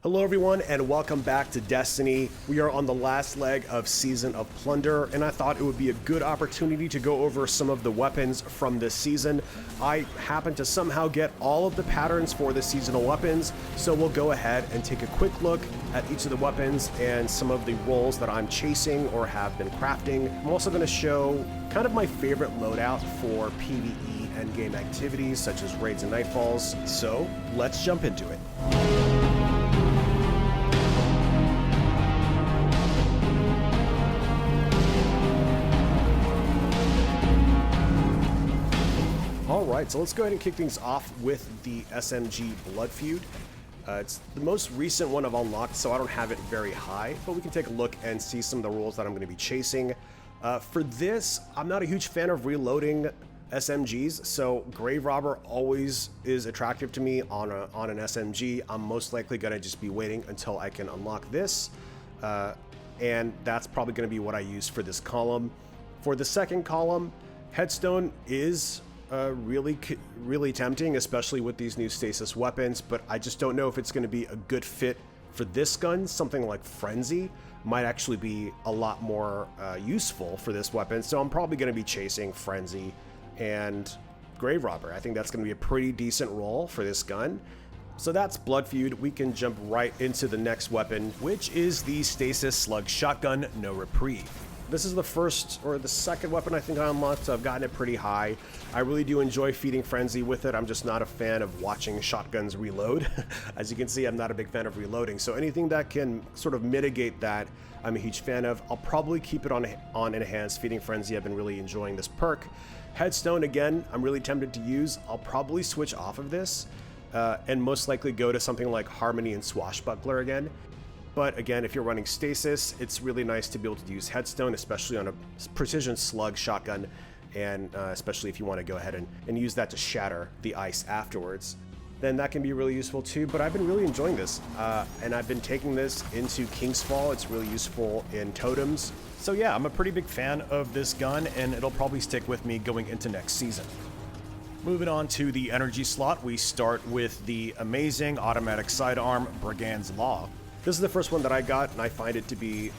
Hello everyone and welcome back to Destiny. We are on the last leg of Season of Plunder and I thought it would be a good opportunity to go over some of the weapons from this season. I happen to somehow get all of the patterns for the seasonal weapons, so we'll go ahead and take a quick look at each of the weapons and some of the roles that I'm chasing or have been crafting. I'm also going to show kind of my favorite loadout for PvE endgame activities such as raids and nightfalls, so let's jump into it. Alright, so let's go ahead and kick things off with the SMG Blood Feud. It's the most recent one I've unlocked, so I don't have it very high, but we can take a look and see some of the rules that I'm going to be chasing. For this, I'm not a huge fan of reloading SMGs, so Grave Robber always is attractive to me on an SMG. I'm most likely going to just be waiting until I can unlock this, and that's probably going to be what I use for this column. For the second column, Headstone is really tempting, especially with these new stasis weapons, but I just don't know if it's going to be a good fit for this gun. Something like Frenzy might actually be a lot more useful for this weapon, so I'm probably going to be chasing Frenzy and Grave Robber. I think that's going to be a pretty decent role for this gun. So that's Blood Feud. We can jump right into the next weapon, which is the Stasis Slug Shotgun, no Reprieve. This is the first or the second weapon I think I unlocked, so I've gotten it pretty high. I really do enjoy feeding Frenzy with it. I'm just not a fan of watching shotguns reload. As you can see, I'm not a big fan of reloading, so anything that can sort of mitigate that, I'm a huge fan of. I'll probably keep it on Enhanced Feeding Frenzy. I've been really enjoying this perk. Headstone, again, I'm really tempted to use. I'll probably switch off of this and most likely go to something like Harmony and Swashbuckler again. But again, if you're running Stasis, it's really nice to be able to use Headstone, especially on a precision slug shotgun, and especially if you want to go ahead and use that to shatter the ice afterwards. Then that can be really useful too, but I've been really enjoying this, and I've been taking this into King's Fall. It's really useful in totems. So yeah, I'm a pretty big fan of this gun, and it'll probably stick with me going into next season. Moving on to the energy slot, we start with the amazing automatic sidearm, Brigand's Law. This is the first one that I got, and I find it to be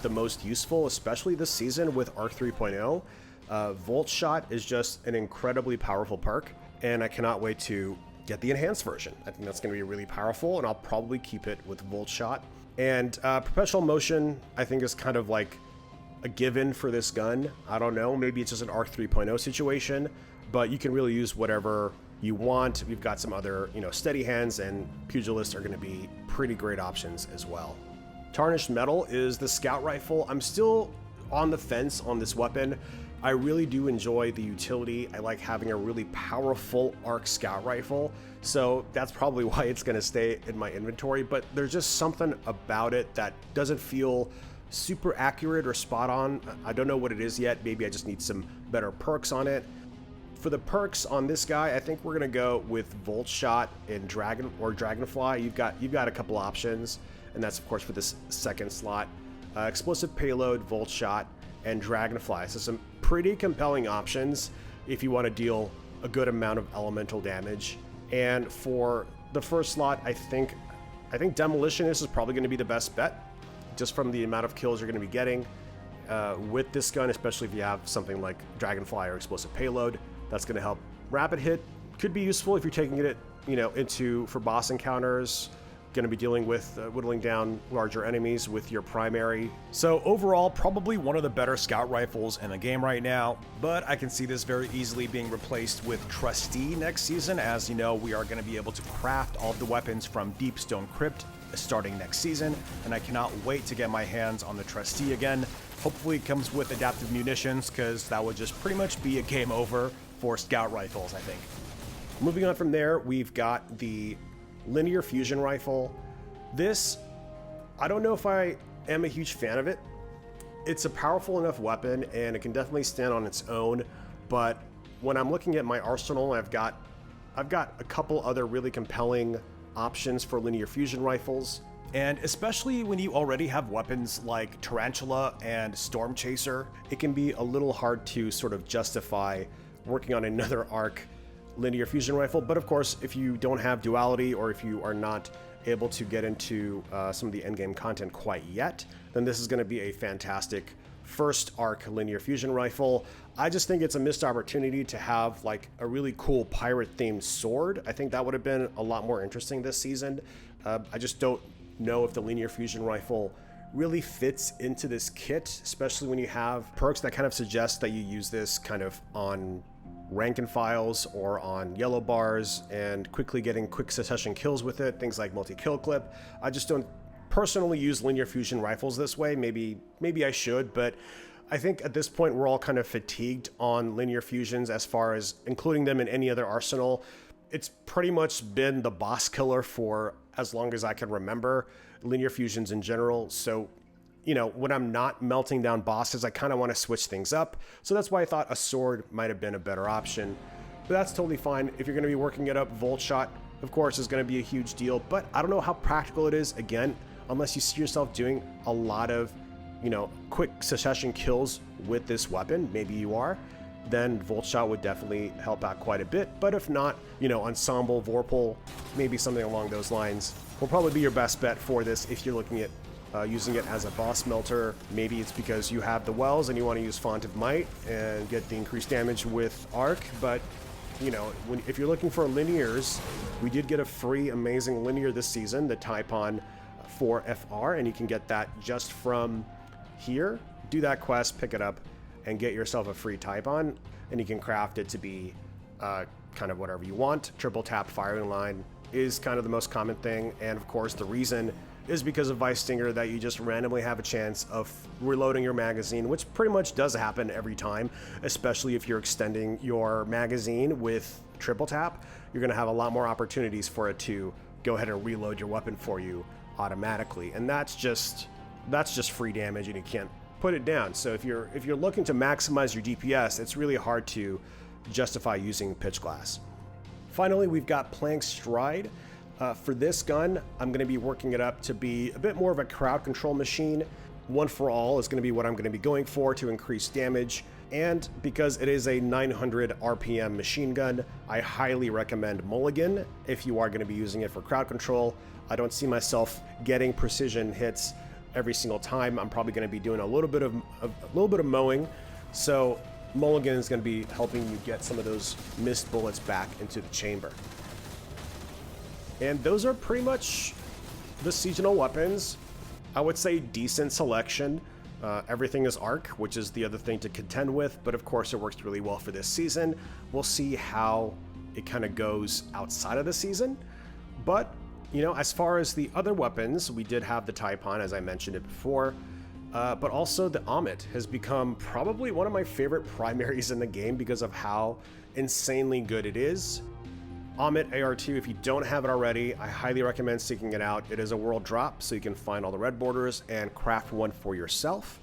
the most useful, especially this season with Arc 3.0. Volt Shot is just an incredibly powerful perk, and I cannot wait to get the enhanced version. I think that's going to be really powerful, and I'll probably keep it with Volt Shot. And Perpetual Motion, I think, is kind of like a given for this gun. I don't know, maybe it's just an Arc 3.0 situation, but you can really use whatever you want. We've got some other, Steady Hands and Pugilist are going to be pretty great options as well. Tarnished Metal is the scout rifle. I'm still on the fence on this weapon. I really do enjoy the utility. I like having a really powerful arc scout rifle, so that's probably why it's going to stay in my inventory, but there's just something about it that doesn't feel super accurate or spot on. I don't know what it is yet. Maybe I just need some better perks on it. For the perks on this guy, I think we're gonna go with Volt Shot and Dragonfly. You've got a couple options, and that's of course for this second slot. Explosive Payload, Volt Shot, and Dragonfly. So some pretty compelling options if you want to deal a good amount of elemental damage. And for the first slot, I think Demolitionist is probably going to be the best bet, just from the amount of kills you're going to be getting with this gun, especially if you have something like Dragonfly or Explosive Payload. That's going to help. Rapid Hit could be useful if you're taking it, for boss encounters. Going to be dealing with whittling down larger enemies with your primary. So overall, probably one of the better scout rifles in the game right now, but I can see this very easily being replaced with Trustee next season. As you know, we are going to be able to craft all of the weapons from Deepstone Crypt starting next season, and I cannot wait to get my hands on the Trustee again. Hopefully it comes with adaptive munitions, because that would just pretty much be a game over for scout rifles, I think. Moving on from there, we've got the Linear Fusion Rifle. This, I don't know if I am a huge fan of it. It's a powerful enough weapon, and it can definitely stand on its own, but when I'm looking at my arsenal, I've got a couple other really compelling options for Linear Fusion Rifles. And especially when you already have weapons like Tarantula and Storm Chaser, it can be a little hard to sort of justify working on another arc linear fusion rifle. But of course, if you don't have duality, or if you are not able to get into some of the endgame content quite yet, then this is going to be a fantastic first arc linear fusion rifle. I just think it's a missed opportunity to have like a really cool pirate themed sword. I think that would have been a lot more interesting this season. I just don't know if the linear fusion rifle really fits into this kit, especially when you have perks that kind of suggest that you use this kind of on rank and files or on yellow bars and quickly getting quick succession kills with it, things like multi-kill clip. I just don't personally use linear fusion rifles this way. Maybe I should, but I think at this point we're all kind of fatigued on linear fusions as far as including them in any other arsenal. It's pretty much been the boss killer for as long as I can remember, linear fusions in general. So, you know, when I'm not melting down bosses, I kind of want to switch things up. So that's why I thought a sword might have been a better option. But that's totally fine. If you're going to be working it up, Volt Shot, of course, is going to be a huge deal. But I don't know how practical it is, again, unless you see yourself doing a lot of, you know, quick succession kills with this weapon. Maybe you are. Then Volt Shot would definitely help out quite a bit. But if not, you know, Ensemble, Vorpal, maybe something along those lines will probably be your best bet for this if you're looking at using it as a boss melter. Maybe it's because you have the wells and you want to use Font of Might and get the increased damage with Arc. But, you know, if you're looking for linears, we did get a free amazing linear this season, the Taipan 4FR, and you can get that just from here. Do that quest, pick it up, and get yourself a free Taipan, and you can craft it to be kind of whatever you want. Triple tap firing line is kind of the most common thing, and of course the reason is because of Vice Stinger that you just randomly have a chance of reloading your magazine, which pretty much does happen every time, especially if you're extending your magazine with triple tap. You're going to have a lot more opportunities for it to go ahead and reload your weapon for you automatically, and that's just free damage, and you can't put it down. So if you're looking to maximize your DPS, it's really hard to justify using Pitchglass. Finally, we've got Planck Stride. For this gun, I'm going to be working it up to be a bit more of a crowd control machine. One for all is going to be what I'm going to be going for to increase damage. And because it is a 900 RPM machine gun, I highly recommend Mulligan if you are going to be using it for crowd control. I don't see myself getting precision hits every single time. I'm probably going to be doing a little bit of mowing. So Mulligan is going to be helping you get some of those missed bullets back into the chamber. And those are pretty much the seasonal weapons. I would say decent selection. Everything is arc, which is the other thing to contend with, but of course it works really well for this season. We'll see how it kind of goes outside of the season. But, you know, as far as the other weapons, we did have the Taipan, as I mentioned it before, but also the Ammit has become probably one of my favorite primaries in the game because of how insanely good it is. Ammit AR2, if you don't have it already, I highly recommend seeking it out. It is a world drop, so you can find all the red borders and craft one for yourself.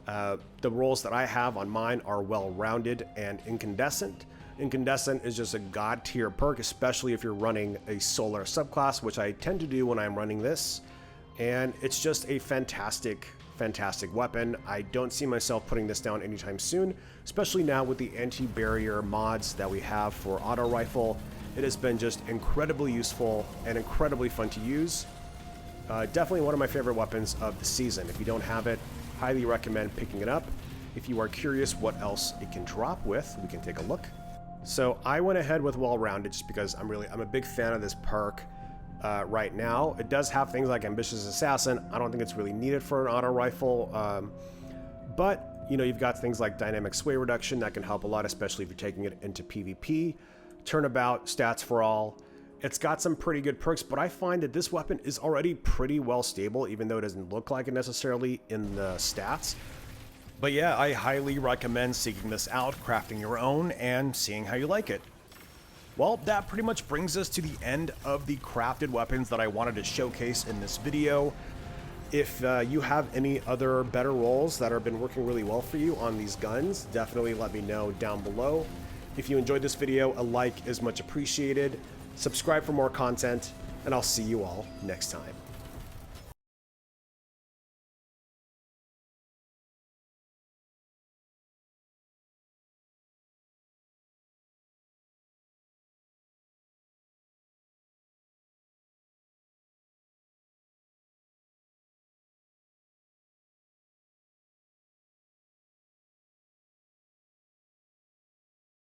The rolls that I have on mine are well-rounded and incandescent. Incandescent is just a god tier perk, especially if you're running a solar subclass, which I tend to do when I'm running this. And it's just a fantastic weapon. I don't see myself putting this down anytime soon, especially now with the anti-barrier mods that we have for auto rifle. It has been just incredibly useful and incredibly fun to use. Definitely one of my favorite weapons of the season. If you don't have it, highly recommend picking it up. If you are curious what else it can drop with, we can take a look. So I went ahead with well-rounded just because I'm a big fan of this perk right now. It does have things like Ambitious Assassin. I don't think it's really needed for an auto rifle, but you know, you've got things like dynamic sway reduction that can help a lot, especially if you're taking it into PvP. Turnabout, stats for all. It's got some pretty good perks, but I find that this weapon is already pretty well stable, even though it doesn't look like it necessarily in the stats. But yeah, I highly recommend seeking this out, crafting your own, and seeing how you like it. Well, that pretty much brings us to the end of the crafted weapons that I wanted to showcase in this video. If you have any other better rolls that have been working really well for you on these guns, definitely let me know down below. If you enjoyed this video, a like is much appreciated. Subscribe for more content, and I'll see you all next time.